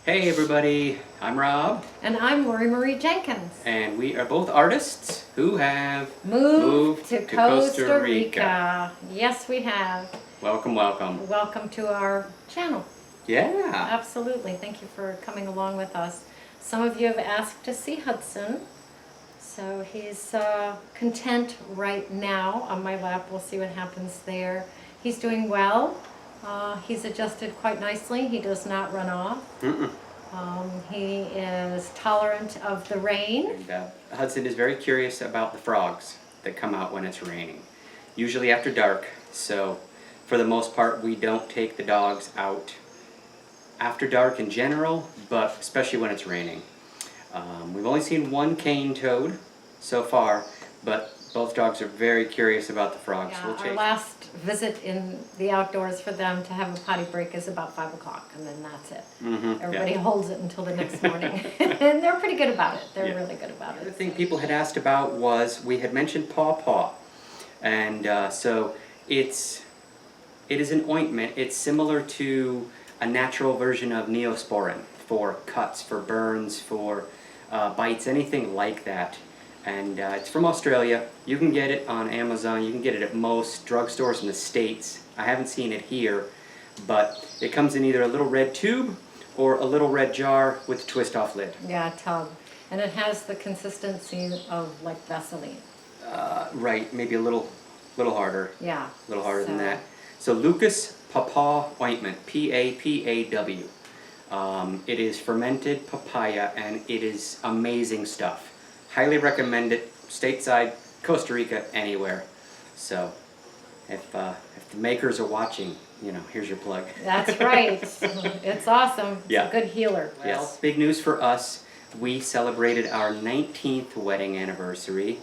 Hey everybody, I'm Rob. And I'm Lori Marie Jenkins. And we are both artists who have moved to Costa Rica. Yes, we have. Welcome, welcome. Welcome to our channel. Yeah. Absolutely. Thank you for coming along with us. Some of you have asked to see Hudson. So he's content right now on my lap. We'll see what happens there. He's doing well. He's adjusted quite nicely. He does not run off. He is tolerant of the rain. And, Hudson is very curious about the frogs that come out when it's raining. Usually after dark, so for the most part we don't take the dogs out after dark in general, but especially when it's raining. We've only seen one cane toad so far, but both dogs are very curious about the frogs. Yeah, We'll our last visit in the outdoors for them to have a potty break is about 5 o'clock, and then that's it. Everybody holds it until the next morning. And they're pretty good about it. They're really good about it. The thing people had asked about was, we had mentioned Paw Paw. And so it is an ointment. It's similar to a natural version of Neosporin for cuts, for burns, for bites, anything like that. And it's from Australia. You can get it on Amazon. You can get it at most drugstores in the States. I haven't seen it here, but it comes in either a little red tube or a little red jar with a twist-off lid. Yeah, a tub. And it has the consistency of like Vaseline. Right, maybe a little harder. Yeah. A little harder than that. So Lucas Paw Paw ointment, P-A-P-A-W. It is fermented papaya, and it is amazing stuff. Highly recommend it, stateside, Costa Rica, anywhere. So, if the makers are watching, you know, here's your plug. That's right. It's awesome. It's a good healer. Well, big news for us. We celebrated our 19th wedding anniversary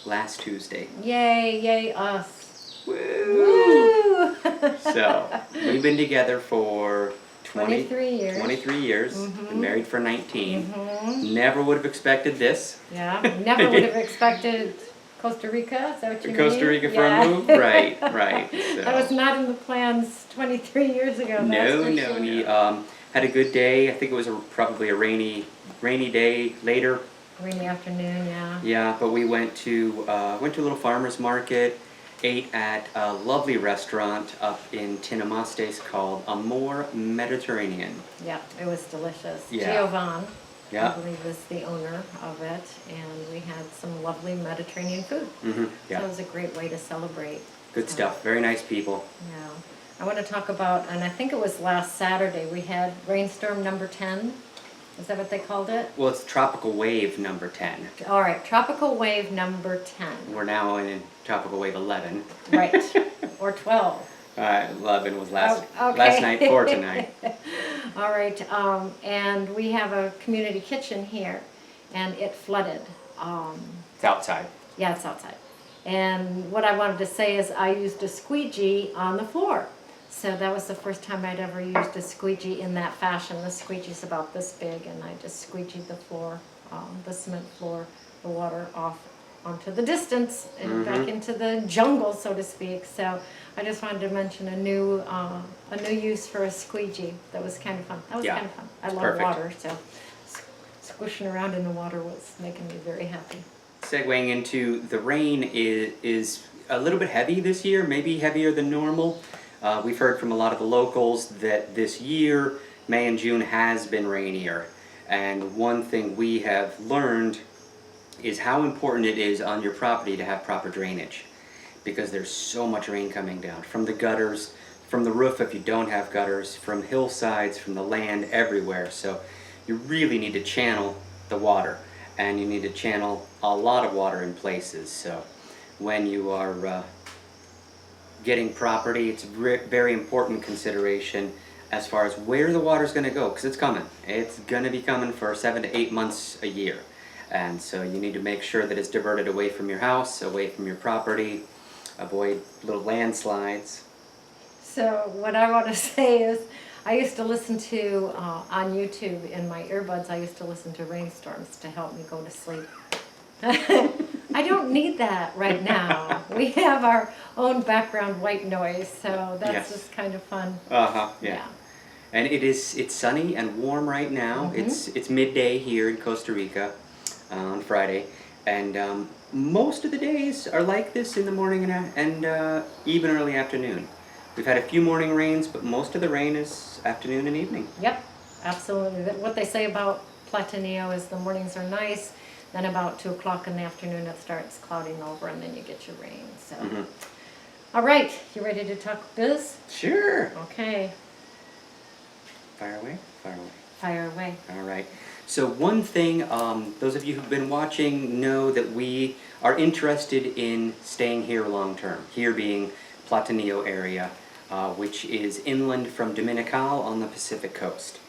last Tuesday. Yay, yay us. Woo! Woo! So, we've been together for 23 years. 23 years. Been married for 19. Never would have expected this. Yeah, never would have expected Costa Rica. Is that what you mean? Costa Rica for a move? Right, right. So. That was not in the plans 23 years ago. No. We had a good day. I think it was probably a rainy day later. Rainy afternoon, yeah. Yeah, but we went to a little farmer's market. Ate at a lovely restaurant up in Tinamastes called Amor Mediterranean. Yeah, it was delicious. Yeah. Giovan, Yeah. I believe, is the owner of it, and we had some lovely Mediterranean food. Yeah. So it was a great way to celebrate. Good stuff. Very nice people. Yeah. I want to talk about, and I think it was last Saturday, we had rainstorm number 10. Is that what they called it? Well, it's tropical wave number 10. All right, tropical wave number 10. We're now in tropical wave 11. Right, or 12. 11 was last Okay. night for tonight. All right, and we have a community kitchen here, and it flooded. It's outside. Yeah, it's outside. And what I wanted to say is I used a squeegee on the floor. So that was the first time I'd ever used a squeegee in that fashion. The squeegee's about this big, and I just squeegeed the floor, the cement floor, the water off onto the distance and back into the jungle, so to speak. So I just wanted to mention a new use for a squeegee. That was kind of fun. That was kind of fun. I love water, so squishing around in the water was making me very happy. Segueing into the rain is a little bit heavy this year, maybe heavier than normal. We've heard from a lot of the locals that this year, May and June, has been rainier. And one thing we have learned is how important it is on your property to have proper drainage. Because there's so much rain coming down from the gutters, from the roof if you don't have gutters, from hillsides, from the land, everywhere. So you really need to channel the water. And you need to channel a lot of water in places. So when you are getting property, it's very important consideration as far as where the water's going to go, because it's coming. It's going to be coming for 7 to 8 months a year. And so you need to make sure that it's diverted away from your house, away from your property, avoid little landslides. So what I want to say is I used to listen to, on YouTube in my earbuds, I used to listen to rainstorms to help me go to sleep. I don't need that right now. We have our own background white noise, so that's just kind of fun. Yeah. And it's sunny and warm right now. It's midday here in Costa Rica on Friday, and most of the days are like this in the morning and even early afternoon. We've had a few morning rains, but most of the rain is afternoon and evening. Yep, absolutely. What they say about Platinio is the mornings are nice, then about 2 o'clock in the afternoon it starts clouding over, and then you get your rain. So, all right, you ready to talk biz? Sure. Okay. Fire away, fire away. Fire away. All right. So one thing, those of you who've been watching know that we are interested in staying here long term. Here being Platinio area, which is inland from Dominical on the Pacific coast.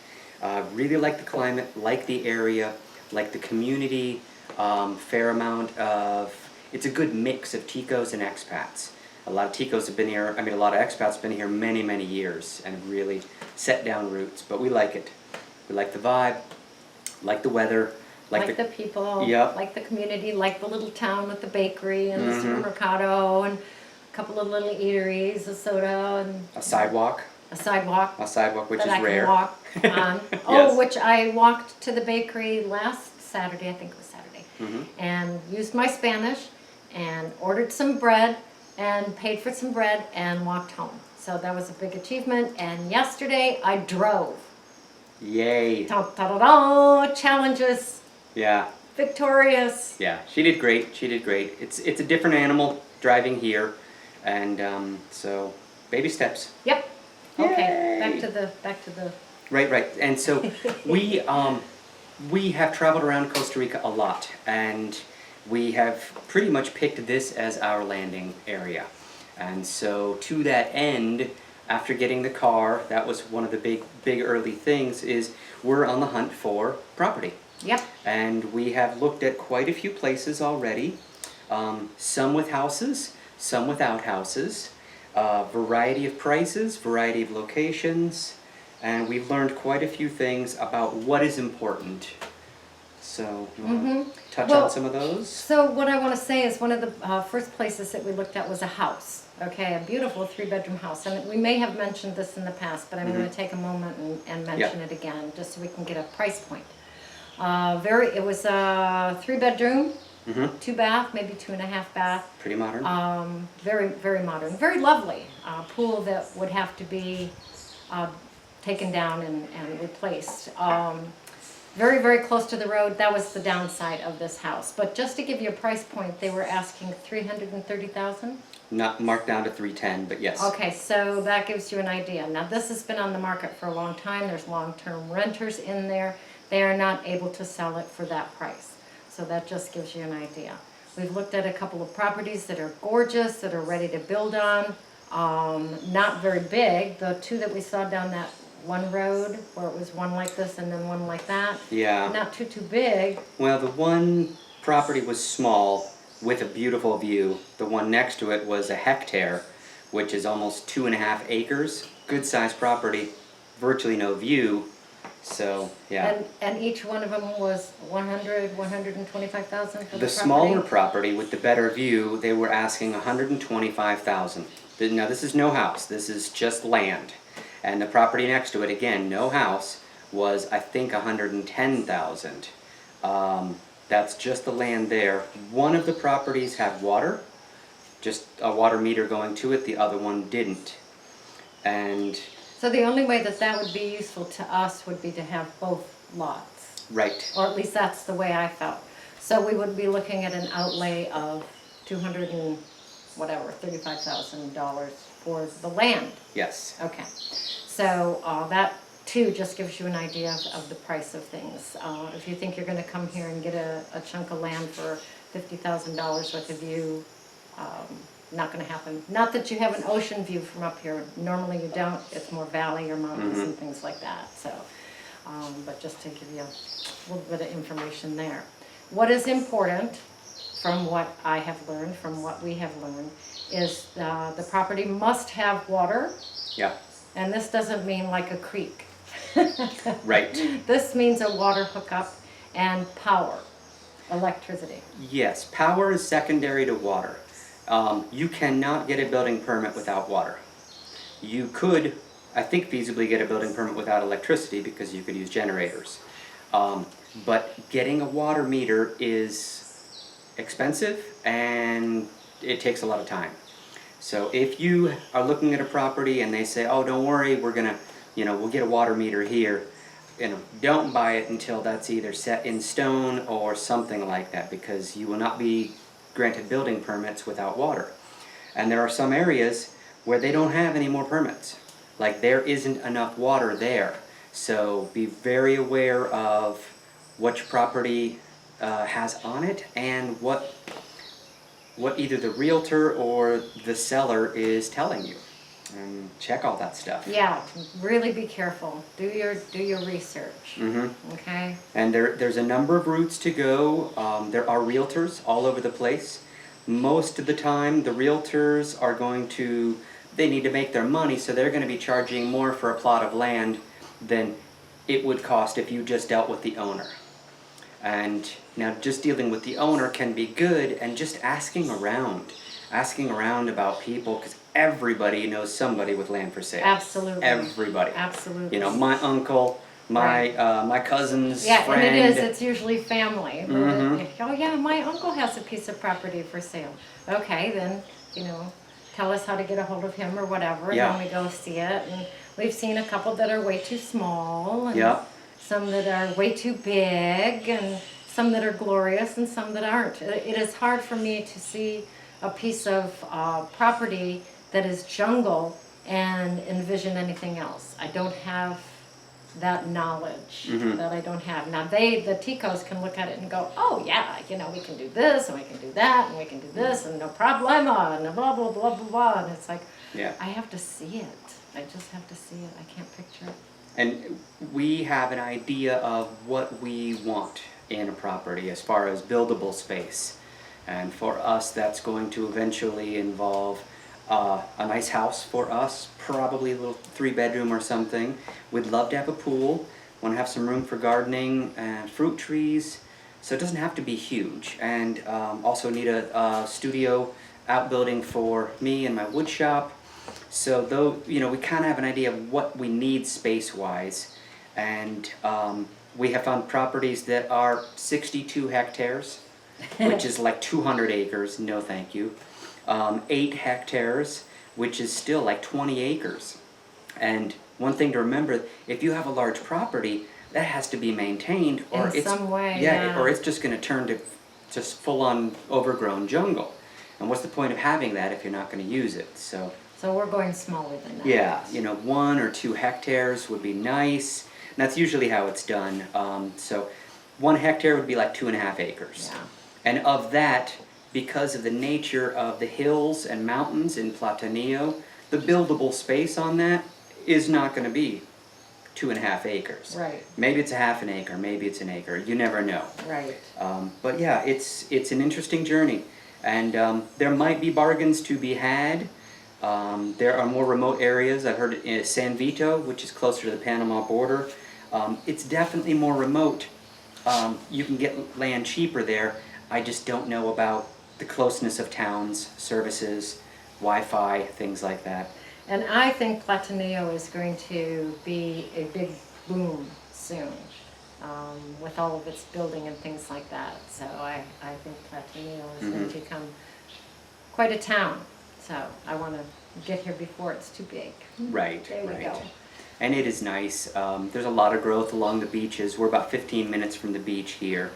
Really like the climate, like the area, like the community. Fair amount of, it's a good mix of Ticos and expats. A lot of Ticos have been here, a lot of expats have been here many, many years and have really set down roots, but we like it. We like the vibe, like the weather, like the people, yep. like the community, like the little town with the bakery and the supermercado and a couple of little eateries, a soda and a sidewalk. A sidewalk. A sidewalk, which that is I rare. Can walk on. Yes. Oh, which I walked to the bakery last Saturday, I think it was Saturday, and used my Spanish and ordered some bread and paid for some bread and walked home. So that was a big achievement. And yesterday I drove. Yay. Ta-da-da-da, challenges. Yeah. Victorious. Yeah, she did great. She did great. It's a different animal driving here, and so baby steps. Yep. Okay. Yay. Back to the. Right. And so we have traveled around Costa Rica a lot, and we have pretty much picked this as our landing area. And so to that end, after getting the car, that was one of the big early things, is we're on the hunt for property. Yep. And we have looked at quite a few places already, some with houses, some without houses, variety of prices, variety of locations, and we've learned quite a few things about what is important. So, you want to touch on some of those? So what I want to say is one of the first places that we looked at was a house. Okay, a beautiful 3-bedroom house. And we may have mentioned this in the past, but I'm going to take a moment and mention it again, just so we can get a price point. It was a 3-bedroom, 2 bath, maybe 2.5 bath. Pretty modern. Very, very modern. Very lovely. Pool that would have to be taken down and replaced. Very, very close to the road. That was the downside of this house. But just to give you a price point, they were asking $330,000. Not marked down to 310, but yes. Okay, so that gives you an idea. Now this has been on the market for a long time. There's long-term renters in there. They are not able to sell it for that price. So that just gives you an idea. We've looked at a couple of properties that are gorgeous, that are ready to build on. Not very big. The 2 that we saw down that one road, where it was one like this and then one like that. Yeah. Not too big. Well, the one property was small with a beautiful view. The one next to it was a hectare, which is almost 2.5 acres. Good sized property, virtually no view. So, yeah. And each one of them was $125,000 for the property? The smaller property with the better view, they were asking $125,000. Now this is no house, this is just land. And the property next to it, again, no house, was I think $110,000. That's just the land there. One of the properties had water, just a water meter going to it, the other one didn't. And so the only way that would be useful to us would be to have both lots. right. Or at least that's the way I felt. So we would be looking at an outlay of $35,000 for the land. Yes. Okay. So that too just gives you an idea of the price of things. If you think you're going to come here and get a chunk of land for $50,000 with a view, not going to happen. Not that you have an ocean view from up here. Normally you don't. It's more valley or mountains and things like that. So, but just to give you a little bit of information there. What is important, from what I have learned, from what we have learned, is the property must have water. Yeah. And this doesn't mean like a creek. Right. This means a water hookup and power, electricity. Yes, power is secondary to water. You cannot get a building permit without water. You could I think feasibly get a building permit without electricity because you could use generators. But getting a water meter is expensive and it takes a lot of time. So if you are looking at a property and they say, oh, don't worry, we're gonna, we'll get a water meter here, don't buy it until that's either set in stone or something like that, because you will not be granted building permits without water. And there are some areas where they don't have any more permits. Like there isn't enough water there. So be very aware of what your property has on it and what either the realtor or the seller is telling you. And check all that stuff. Yeah, really be careful. Do your research. Okay. And there's a number of routes to go. There are realtors all over the place. Most of the time, the realtors are they need to make their money, so they're going to be charging more for a plot of land than it would cost if you just dealt with the owner. And now just dealing with the owner can be good, and just asking around about people, because everybody knows somebody with land for sale. Absolutely. Everybody. Absolutely. My uncle, my cousin's friend. And it's usually family. Oh yeah, my uncle has a piece of property for sale. Okay, then, tell us how to get a hold of him or whatever, and then we go see it. And we've seen a couple that are way too small, and some that are way too big, and some that are glorious, and some that aren't. It is hard for me to see a piece of property that is jungle and envision anything else. I don't have that knowledge that I don't have. Now the Ticos can look at it and go, oh yeah, we can do this and we can do that and we can do this and no problema and blah, blah, blah, blah, blah. And it's like, I have to see it. I just have to see it. I can't picture it. And we have an idea of what we want in a property as far as buildable space. And for us, that's going to eventually involve a nice house for us, probably a little 3-bedroom or something. We'd love to have a pool, want to have some room for gardening and fruit trees, so it doesn't have to be huge. And also need a studio outbuilding for me and my wood shop. So though, we kind of have an idea of what we need space-wise, and we have found properties that are 62 hectares, which is like 200 acres, no thank you. 8 hectares, which is still like 20 acres. And one thing to remember, if you have a large property, that has to be maintained, or in some way, or it's just going to turn to just full-on overgrown jungle. And what's the point of having that if you're not going to use it? So we're going smaller than that. Yeah, 1 or 2 hectares would be nice. And that's usually how it's done. So 1 hectare would be like 2.5 acres. Yeah. And of that, because of the nature of the hills and mountains in Platinio, the buildable space on that is not going to be 2.5 acres. Right. Maybe it's a half an acre, maybe it's an acre. You never know. Right. But yeah, it's an interesting journey. And there might be bargains to be had. There are more remote areas. I've heard in San Vito, which is closer to the Panama border. It's definitely more remote. You can get land cheaper there. I just don't know about the closeness of towns, services, Wi-Fi, things like that. And I think Platinio is going to be a big boom soon, with all of its building and things like that. So I think Platinio is going to become quite a town. So I want to get here before it's too big. Right, there we go. And it is nice. There's a lot of growth along the beaches. We're about 15 minutes from the beach here.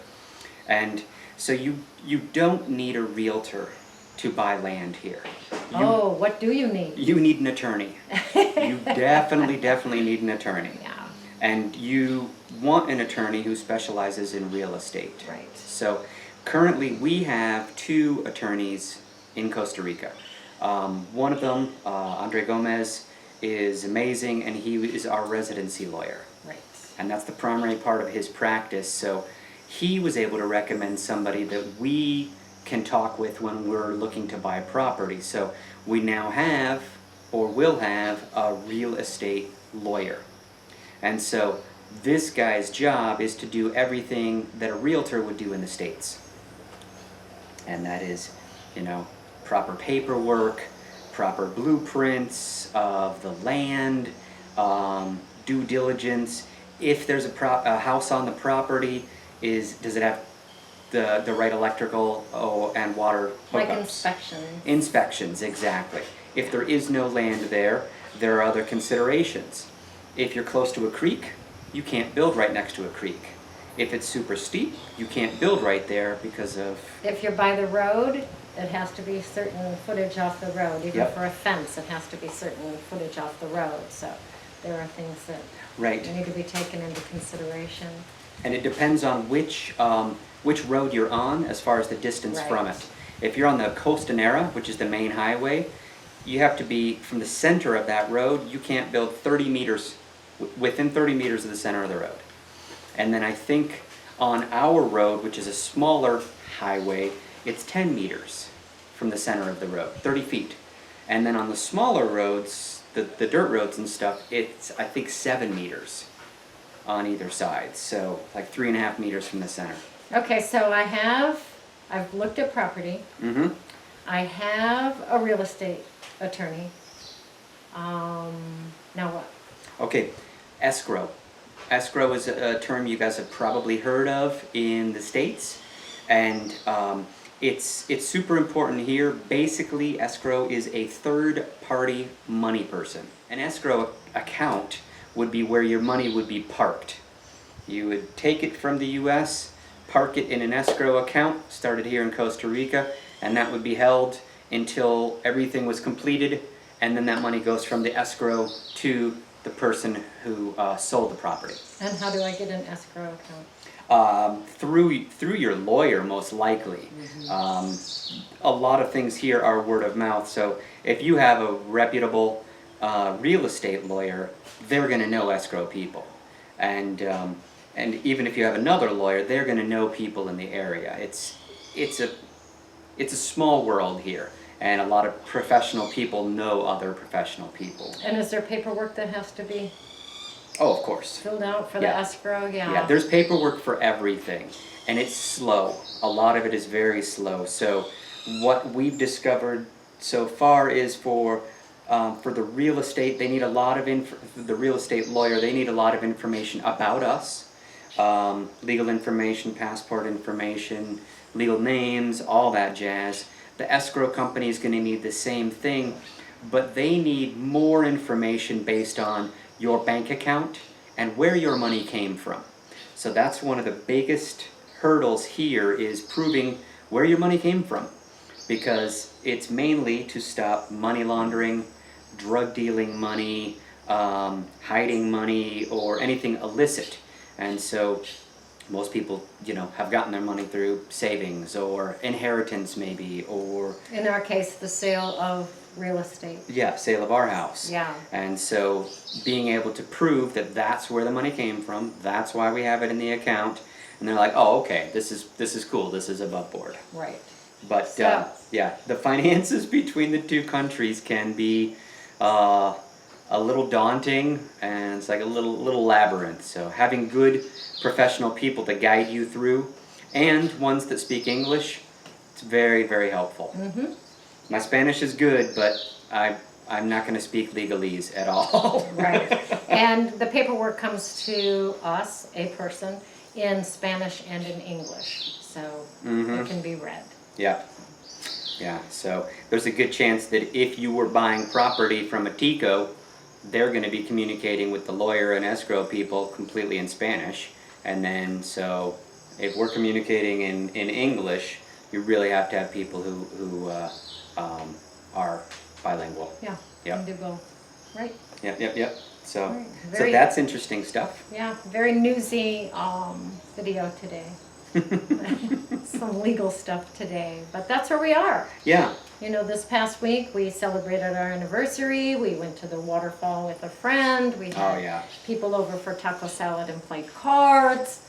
And so you don't need a realtor to buy land here. What do you need? You need an attorney. You definitely need an attorney. Yeah. And you want an attorney who specializes in real estate. Right. So currently we have 2 attorneys in Costa Rica. One of them, Andre Gomez, is amazing, and he is our residency lawyer. Right. And that's the primary part of his practice. So he was able to recommend somebody that we can talk with when we're looking to buy property. So we now have, or will have, a real estate lawyer. And so this guy's job is to do everything that a realtor would do in the States. And that is, proper paperwork, proper blueprints of the land, due diligence. If there's a house on the property, does it have the right electrical and water hookups? Like inspections. Inspections, exactly. If there is no land there, there are other considerations. If you're close to a creek, you can't build right next to a creek. If it's super steep, you can't build right there because of... If you're by the road, it has to be certain footage off the road. Even Yep. for a fence, it has to be certain footage off the road. So there are things that Right. need to be taken into consideration. And it depends on which road you're on as far as the distance from Right. it. If you're on the Costa, which is the main highway, you have to be from the center of that road. You can't build 30 meters, within 30 meters of the center of the road. And then I think on our road, which is a smaller highway, it's 10 meters from the center of the road, 30 feet. And then on the smaller roads, the dirt roads and stuff, it's I think 7 meters on either side. So like 3.5 meters from the center. Okay, so I've looked at property. Mm-hmm. I have a real estate attorney. Now what? Okay, escrow. Escrow is a term you guys have probably heard of in the States, and it's super important here. Basically, escrow is a third-party money person. An escrow account would be where your money would be parked. You would take it from the U.S., park it in an escrow account, started here in Costa Rica, and that would be held until everything was completed, and then that money goes from the escrow to the person who sold the property. And how do I get an escrow account? Through your lawyer, most likely. A lot of things here are word of mouth, so if you have a reputable real estate lawyer, they're going to know escrow people. And even if you have another lawyer, they're going to know people in the area. It's a small world here, and a lot of professional people know other professional people. And is there paperwork that has to be Oh, of course. filled out for the Yeah. escrow? Yeah, there's paperwork for everything, and it's slow. A lot of it is very slow. So what we've discovered so far is for the real estate, they need a lot of the real estate lawyer, they need a lot of information about us. Legal information, passport information, legal names, all that jazz. The escrow company is going to need the same thing, but they need more information based on your bank account and where your money came from. So that's one of the biggest hurdles here, is proving where your money came from, because it's mainly to stop money laundering, drug dealing money, hiding money, or anything illicit. And so most people, have gotten their money through savings or inheritance maybe, or... In our case, the sale of real estate. Yeah, sale of our house. Yeah. And so being able to prove that that's where the money came from, that's why we have it in the account, and they're like, oh, okay, this is cool, this is above board. Right. But So- yeah, the finances between the two countries can be a little daunting, and it's like a little labyrinth. So having good professional people to guide you through, and ones that speak English, it's very, very helpful. Mm-hmm. My Spanish is good, but I'm not going to speak legalese at all. Right. And the paperwork comes to us, a person, in Spanish and in English. So it can be read. Yeah. Yeah, so there's a good chance that if you were buying property from a Tico, they're going to be communicating with the lawyer and escrow people completely in Spanish. And then, so if we're communicating in English, you really have to have people who are bilingual. Yeah. Yep. Can do both. Right. Yep. So, Right. so Very- that's interesting stuff. Yeah. Very newsy video today. Some legal stuff today. But that's where we are. Yeah. This past week we celebrated our anniversary. We went to the waterfall with a friend. We had yeah. people over for taco salad and played cards.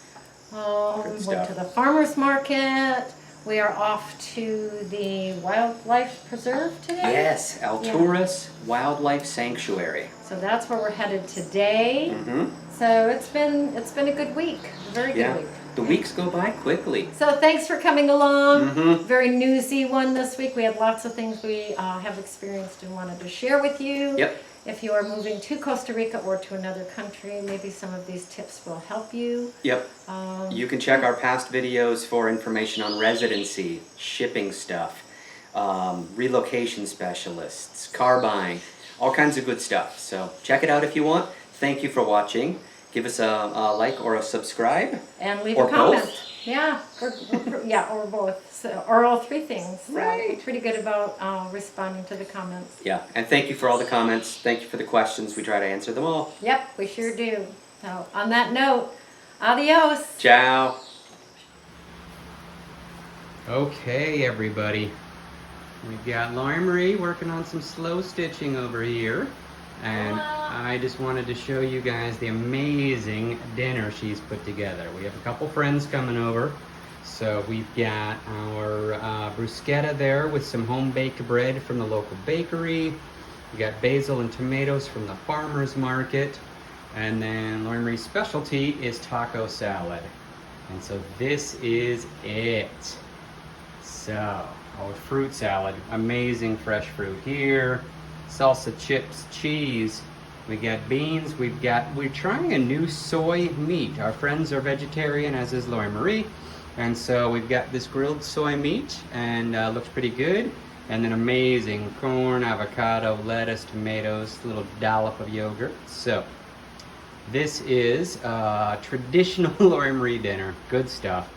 Went stuff. to the farmer's market. We are off to the wildlife preserve today. Yes, Alturas Wildlife Sanctuary. So that's where we're headed today. Mm-hmm. So it's been a good week. A very good Yeah. week. The weeks go by quickly. So thanks for coming along. Mhm. Very newsy one this week. We had lots of things we have experienced and wanted to share with you. Yep. if you are moving to Costa Rica or to another country, maybe some of these tips will help you. Yep. You can check our past videos for information on residency, shipping stuff, relocation specialists, car buying, all kinds of good stuff. So check it out if you want. Thank you for watching. Give us a like or a subscribe. And leave or a comment. both. Yeah, or both, so, or all three things. So Right. we're pretty good about responding to the comments. Yeah, and thank you for all the comments. Thank you for the questions. We try to answer them all. Yep, we sure do. So on that note, adios. Ciao. Okay, everybody. We've got Laurie Marie working on some slow stitching over here. And I just wanted to show you guys the amazing dinner she's put together. We have a couple friends coming over. So we've got our bruschetta there with some home-baked bread from the local bakery. We got basil and tomatoes from the farmer's market. And then Laurie Marie's specialty is taco salad. And so this is it. So, our fruit salad, amazing fresh fruit here. Salsa, chips, cheese. We got beans. We're trying a new soy meat. Our friends are vegetarian, as is Laurie Marie. And so we've got this grilled soy meat, and looks pretty good. And then amazing corn, avocado, lettuce, tomatoes, a little dollop of yogurt. So this is traditional Laurie Marie dinner. Good stuff.